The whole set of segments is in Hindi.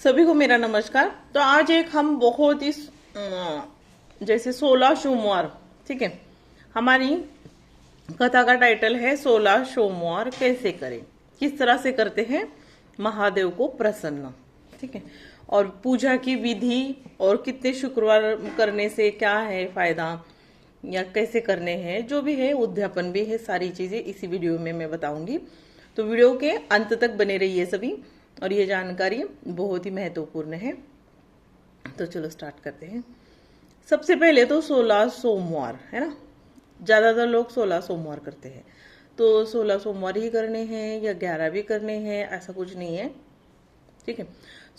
सभी को मेरा नमस्कार। तो आज एक हम बहुत ही जैसे 16 सोमवार, ठीक है। हमारी कथा का टाइटल है 16 सोमवार कैसे करें, किस तरह से करते हैं महादेव को प्रसन्न, ठीक है। और पूजा की विधि और कितने शुक्रवार करने से क्या है फायदा या कैसे करने हैं, जो भी है उद्यापन भी है, सारी चीजें इसी वीडियो में मैं बताऊंगी। तो वीडियो के अंत तक बने रहिए सभी, और ये जानकारी बहुत ही महत्वपूर्ण है। तो चलो स्टार्ट करते हैं। सबसे पहले तो 16 सोमवार है ना, ज्यादातर लोग 16 सोमवार करते हैं। तो 16 सोमवार ही करने हैं या 11 भी करने हैं, ऐसा कुछ नहीं है, ठीक है।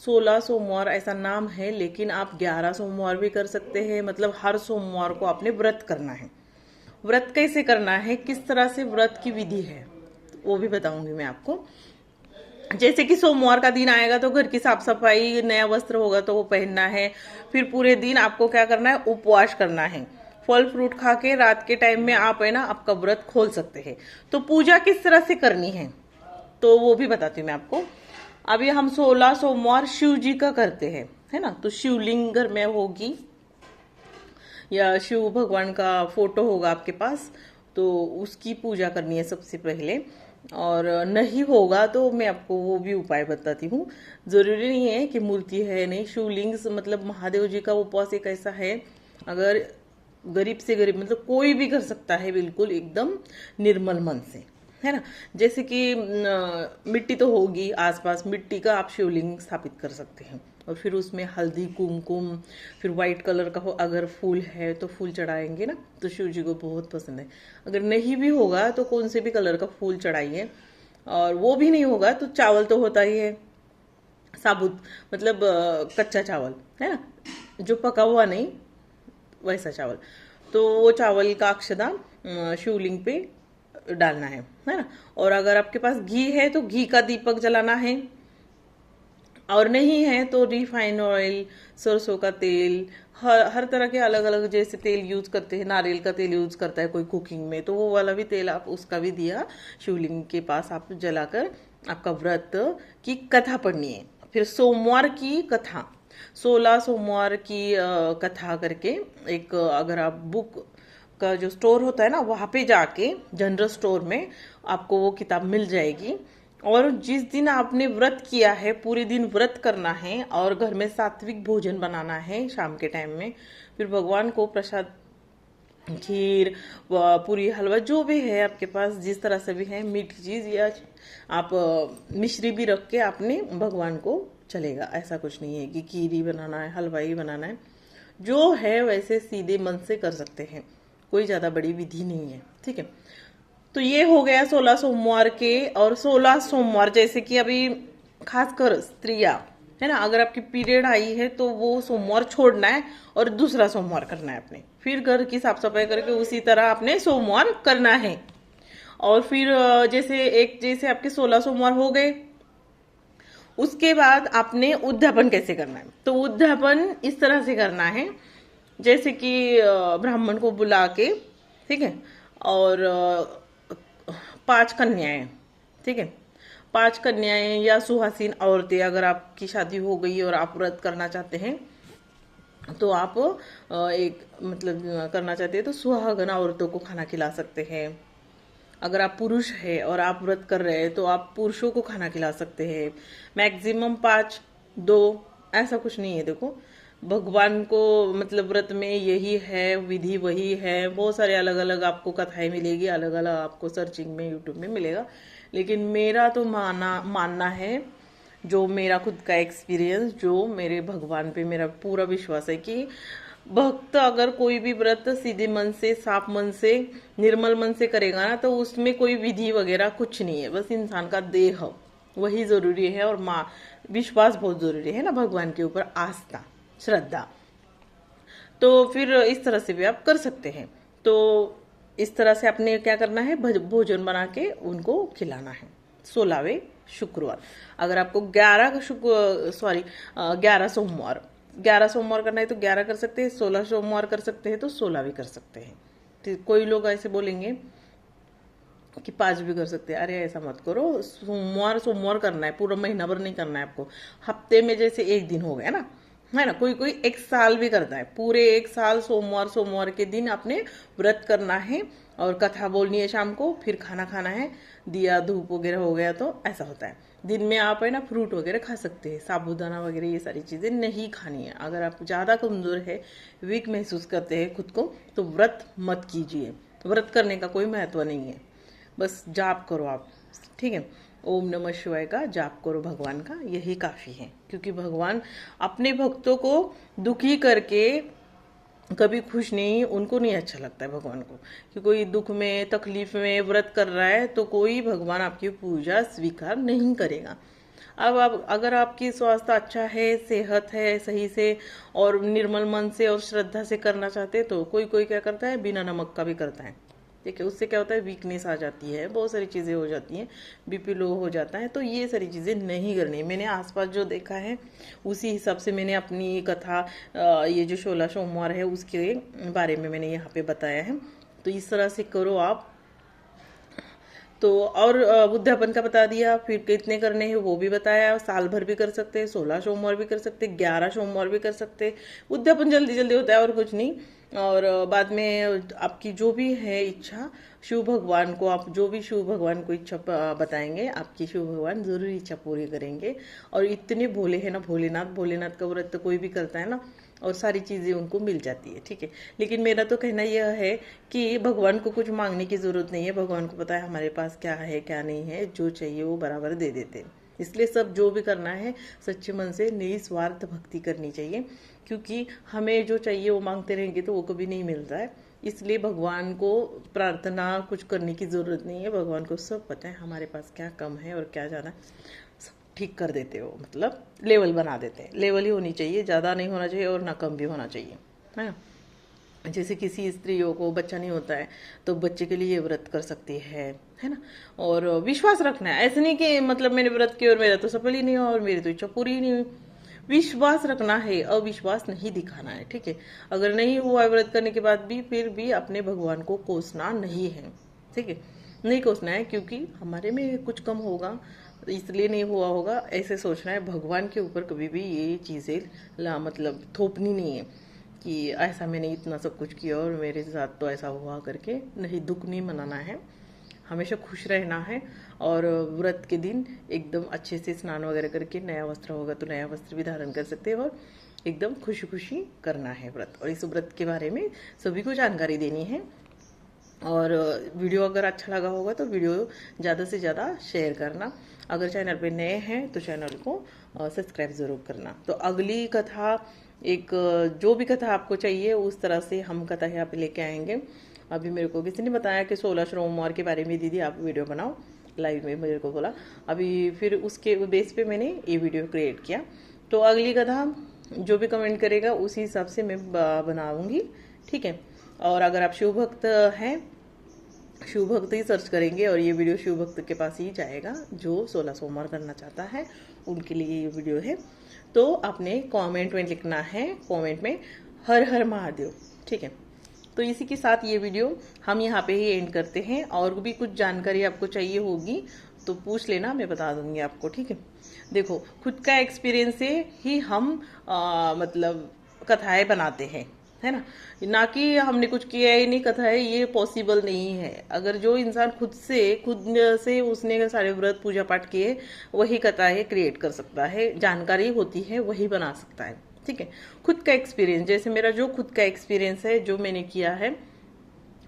16 सोमवार ऐसा नाम है, लेकिन आप 11 सोमवार भी कर सकते हैं। मतलब हर सोमवार को आपने व्रत करना है। व्रत कैसे करना है, किस तरह से व्रत की विधि है, वो भी बताऊंगी मैं आपको। जैसे कि सोमवार का दिन आएगा तो घर की साफ सफाई, नया वस्त्र होगा तो वो पहनना है। फिर पूरे दिन आपको क्या करना है, उपवास करना है। फल फ्रूट खा के रात के टाइम में आप है ना आपका व्रत खोल सकते हैं। तो पूजा किस तरह से करनी है तो वो भी बताती हूँ मैं आपको। अभी हम 16 सोमवार शिव जी का करते हैं, है ना। तो शिवलिंग घर में होगी या शिव भगवान का फोटो होगा आपके पास, तो उसकी पूजा करनी है सबसे पहले। और नहीं होगा तो मैं आपको वो भी उपाय बताती हूँ। जरूरी नहीं है कि मूर्ति है नहीं, शिवलिंग मतलब महादेव जी का उपवास एक ऐसा है, अगर गरीब से गरीब मतलब कोई भी कर सकता है, बिल्कुल एकदम निर्मल मन से, है ना। जैसे कि मिट्टी तो होगी आसपास, मिट्टी का आप शिवलिंग स्थापित कर सकते हैं। और फिर उसमें हल्दी कुमकुम, फिर व्हाइट कलर का हो अगर फूल है तो फूल चढ़ाएंगे ना, तो शिव जी को बहुत पसंद है। अगर नहीं भी होगा तो कौन से भी कलर का फूल चढ़ाइए। और वो भी नहीं होगा तो चावल तो होता ही है, साबुत मतलब कच्चा चावल, है ना, जो पका हुआ नहीं, वैसा चावल। तो वो चावल का अक्षदा शिवलिंग पे डालना है ना। और अगर आपके पास घी है तो घी का दीपक जलाना है, और नहीं है तो रिफाइंड ऑयल, सरसों का तेल, हर तरह के अलग अलग जैसे तेल यूज करते हैं। नारियल का तेल यूज करता है कोई कुकिंग में, तो वो वाला भी तेल आप उसका भी दिया शिवलिंग के पास आप जलाकर आपका व्रत की कथा पढ़नी है। फिर सोमवार की कथा, 16 सोमवार की कथा करके एक अगर आप बुक का जो स्टोर होता है ना वहां पे जाके जनरल स्टोर में आपको वो किताब मिल जाएगी। और जिस दिन आपने व्रत किया है पूरे दिन व्रत करना है, और घर में सात्विक भोजन बनाना है शाम के टाइम में। फिर भगवान को प्रसाद, खीर, पूरी, हलवा जो भी है आपके पास, जिस तरह से भी है मीठी चीज, या आप मिश्री भी रख के आपने भगवान को चलेगा। ऐसा कुछ नहीं है कि खीर ही बनाना है, हलवा ही बनाना है, जो है वैसे सीधे मन से कर सकते हैं, कोई ज्यादा बड़ी विधि नहीं है, ठीक है। तो ये हो गया 16 सोमवार के। और 16 सोमवार जैसे कि अभी खासकर स्त्रियां, है ना, अगर आपकी पीरियड आई है तो वो सोमवार छोड़ना है और दूसरा सोमवार करना है अपने। फिर घर की साफ सफाई करके उसी तरह आपने सोमवार करना है। और फिर जैसे आपके 16 सोमवार हो गए, उसके बाद आपने उद्यापन कैसे करना है। तो उद्यापन इस तरह से करना है जैसे कि ब्राह्मण को बुला के, ठीक है, और 5 कन्याएं, ठीक है, 5 कन्याएं या सुहासीन औरतें, अगर आपकी शादी हो गई और आप व्रत करना चाहते हैं तो आप एक मतलब करना चाहते हैं तो सुहागन औरतों को खाना खिला सकते हैं। अगर आप पुरुष है और आप व्रत कर रहे हैं तो आप पुरुषों को खाना खिला सकते हैं। मैक्सिमम 5, 2, ऐसा कुछ नहीं है। देखो भगवान को मतलब व्रत में यही है, विधि वही है। बहुत सारे अलग अलग आपको कथाएं मिलेगी, अलग अलग आपको सर्चिंग में यूट्यूब में मिलेगा। लेकिन मेरा तो मानना है, जो मेरा खुद का एक्सपीरियंस, जो मेरे भगवान पे मेरा पूरा विश्वास है कि भक्त अगर कोई भी व्रत सीधे मन से, साफ मन से, निर्मल मन से करेगा ना, तो उसमें कोई विधि वगैरह कुछ नहीं है। बस इंसान का देह वही जरूरी है, और विश्वास बहुत जरूरी है ना, भगवान के ऊपर आस्था, श्रद्धा। तो फिर इस तरह से भी आप कर सकते हैं। तो इस तरह से आपने क्या करना है, भोजन बना के उनको खिलाना है 16वें शुक्रवार। अगर आपको 11 सोमवार करना है तो 11 कर सकते हैं, 16 सोमवार कर सकते हैं तो 16 भी कर सकते हैं। तो कोई लोग ऐसे बोलेंगे कि 5 भी कर सकते हैं। अरे ऐसा मत करो, सोमवार सोमवार करना है, पूरा महीना भर नहीं करना है आपको। हफ्ते में जैसे एक दिन हो गया ना, है ना, कोई कोई एक साल भी करता है, पूरे एक साल सोमवार सोमवार के दिन आपने व्रत करना है और कथा बोलनी है शाम को, फिर खाना खाना है, दिया धूप वगैरह हो गया तो ऐसा होता है। दिन में आप है ना फ्रूट वगैरह खा सकते हैं, साबूदाना वगैरह ये सारी चीजें नहीं खानी है। अगर आप ज्यादा कमजोर है, वीक महसूस करते हैं खुद को, तो व्रत मत कीजिए। व्रत करने का कोई महत्व नहीं है, बस जाप करो आप, ठीक है। ओम नमः शिवाय का जाप करो भगवान का, यही काफी है। क्योंकि भगवान अपने भक्तों को दुखी करके कभी खुश नहीं, उनको नहीं अच्छा लगता है भगवान को कि कोई दुख में तकलीफ में व्रत कर रहा है, तो कोई भगवान आपकी पूजा स्वीकार नहीं करेगा। अब आप अगर आपकी स्वास्थ्य अच्छा है, सेहत है सही से, और निर्मल मन से और श्रद्धा से करना चाहते हैं, तो कोई कोई क्या करता है, बिना नमक का भी करता है। देखिए उससे क्या होता है, वीकनेस आ जाती है, बहुत सारी चीजें हो जाती हैं, बीपी लो हो जाता है। तो ये सारी चीजें नहीं करनी। मैंने आसपास जो देखा है उसी हिसाब से मैंने अपनी कथा, ये जो 16 सोमवार है उसके बारे में मैंने यहाँ पे बताया है। तो इस तरह से करो आप। तो और उद्यापन का बता दिया, फिर कितने करने हैं वो भी बताया। साल भर भी कर सकते हैं, 16 सोमवार भी कर सकते हैं, 11 सोमवार भी कर सकते हैं। उद्यापन जल्दी जल्दी होता है और कुछ नहीं। और बाद में आपकी जो भी है इच्छा, शिव भगवान को आप जो भी शिव भगवान को इच्छा बताएंगे, आपकी शिव भगवान जरूर इच्छा पूरी करेंगे। और इतने भोले हैं ना भोलेनाथ, भोलेनाथ का व्रत तो कोई भी करता है ना, और सारी चीजें उनको मिल जाती है, ठीक है। लेकिन मेरा तो कहना यह है कि भगवान को कुछ मांगने की जरूरत नहीं है, भगवान को पता है हमारे पास क्या है क्या नहीं है, जो चाहिए वो बराबर दे देते हैं। इसलिए सब जो भी करना है सच्चे मन से निस्वार्थ भक्ति करनी चाहिए, क्योंकि हमें जो चाहिए वो मांगते रहेंगे तो वो कभी नहीं मिलता है। इसलिए भगवान को प्रार्थना कुछ करने की जरूरत नहीं है, भगवान को सब पता है हमारे पास क्या कम है और क्या ज्यादा, सब ठीक कर देते हो, मतलब लेवल बना देते हैं। लेवल ही होनी चाहिए, ज्यादा नहीं होना चाहिए और ना कम भी होना चाहिए, है ना। जैसे किसी स्त्रियों को बच्चा नहीं होता है तो बच्चे के लिए व्रत कर सकती है ना। और विश्वास रखना है, ऐसे नहीं कि मतलब मैंने व्रत किया और मेरा तो सफल ही नहीं हुआ और मेरी तो इच्छा पूरी ही नहीं हुई। विश्वास रखना है, अविश्वास नहीं दिखाना है, ठीक है। अगर नहीं हुआ है व्रत करने के बाद भी, फिर भी अपने भगवान को कोसना नहीं है, ठीक है। नहीं कोसना है क्योंकि हमारे में कुछ कम होगा इसलिए नहीं हुआ होगा, ऐसे सोचना है। भगवान के ऊपर कभी भी ये चीजें मतलब थोपनी नहीं है कि ऐसा मैंने इतना सब कुछ किया और मेरे साथ तो ऐसा हुआ करके। नहीं, दुख नहीं मनाना है, हमेशा खुश रहना है। और व्रत के दिन एकदम अच्छे से स्नान वगैरह करके, नया वस्त्र होगा तो नया वस्त्र भी धारण कर सकते हैं, और एकदम खुशी खुशी करना है व्रत। और इस व्रत के बारे में सभी को जानकारी देनी है। और वीडियो अगर अच्छा लगा होगा तो वीडियो ज़्यादा से ज़्यादा शेयर करना। अगर चैनल पे नए हैं तो चैनल को सब्सक्राइब ज़रूर करना। तो अगली कथा, एक जो भी कथा आपको चाहिए उस तरह से हम कथा यहाँ पे लेके आएंगे। अभी मेरे को किसी ने बताया कि 16 सोमवार के बारे में दीदी आप वीडियो बनाओ, लाइव में मेरे को बोला। अभी फिर उसके बेस पे मैंने ये वीडियो क्रिएट किया। तो अगली कथा जो भी कमेंट करेगा उसी हिसाब से मैं बनाऊंगी, ठीक है। और अगर आप शिव भक्त हैं, शिव भक्त ही सर्च करेंगे और ये वीडियो शिव भक्त के पास ही जाएगा, जो 16 सोमवार करना चाहता है उनके लिए ये वीडियो है। तो आपने कमेंट में लिखना है, कमेंट में हर हर महादेव, ठीक है। तो इसी के साथ ये वीडियो हम यहाँ पे ही एंड करते हैं। और भी कुछ जानकारी आपको चाहिए होगी तो पूछ लेना, मैं बता दूंगी आपको, ठीक है। देखो, खुद का एक्सपीरियंस से ही हम मतलब कथाएं बनाते हैं, है ना कि हमने कुछ किया ही नहीं। कथा है ये पॉसिबल नहीं है। अगर जो इंसान खुद से उसने सारे व्रत पूजा पाठ किए, वही कथाएं क्रिएट कर सकता है, जानकारी होती है वही बना सकता है, ठीक है। खुद का एक्सपीरियंस, जैसे मेरा जो खुद का एक्सपीरियंस है, जो मैंने किया है,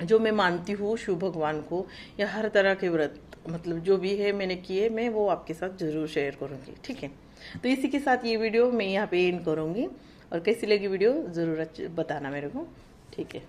जो मैं मानती हूँ शिव भगवान को, या हर तरह के व्रत मतलब जो भी है मैंने किए, मैं वो आपके साथ जरूर शेयर करूंगी, ठीक है। तो इसी के साथ ये वीडियो मैं यहाँ पे एंड करूंगी। और कैसी लगी वीडियो जरूर बताना मेरे को, ठीक है।